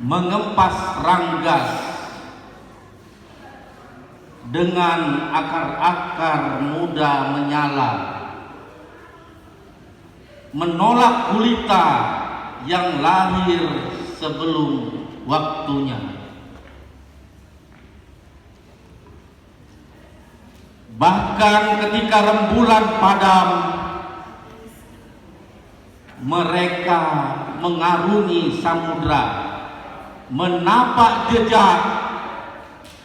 mengempas ranggas dengan akar-akar muda menyala, menolak gulita yang lahir sebelum waktunya. Bahkan ketika rembulan padam, mereka mengarungi samudra, menapak jejak,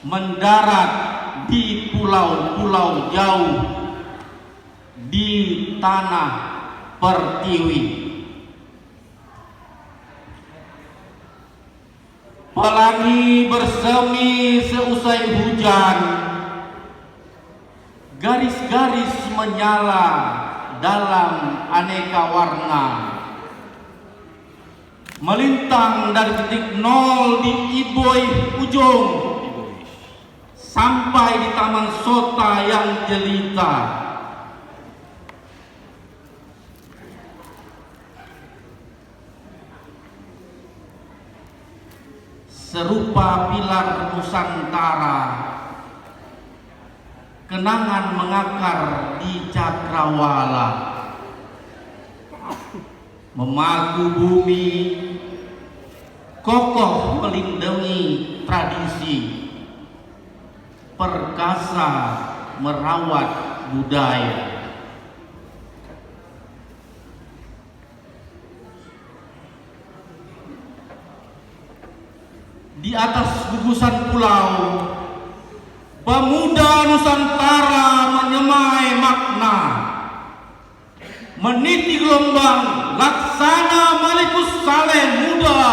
mendarat di pulau-pulau jauh, di tanah pertiwi. Pelangi bersemi seusai hujan, garis-garis menyala dalam aneka warna, melintang dari titik nol di Iboy ujung sampai di Taman Sota yang jelita. Serupa pilar Nusantara, kenangan mengakar di cakrawala, memaku bumi, kokoh melindungi tradisi, perkasa merawat budaya. Di atas gugusan pulau, pemuda Nusantara menyemai makna, meniti gelombang laksana Malikus Saleh muda,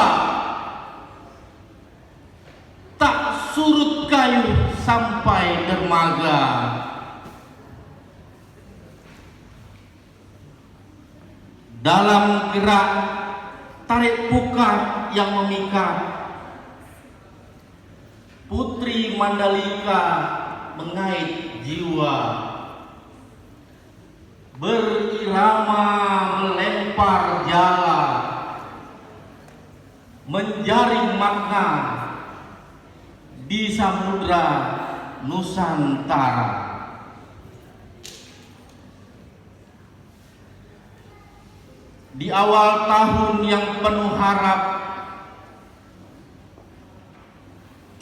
tak surut kayu sampai dermaga. Dalam gerak tarik pukat yang memikat, Putri Mandalika mengait jiwa, berirama melempar jala, menjaring makna di samudra Nusantara. Di awal tahun yang penuh harap,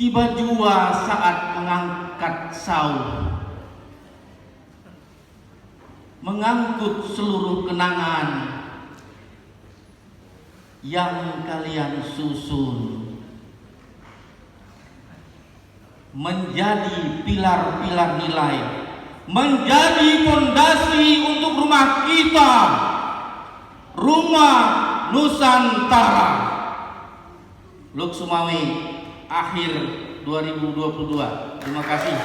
tiba jua saat mengangkat sauh, mengangkut seluruh kenangan yang kalian susun, menjadi pilar-pilar nilai, menjadi fondasi untuk rumah kita, rumah Nusantara. Luk Sumawi, akhir 2022. Terima kasih.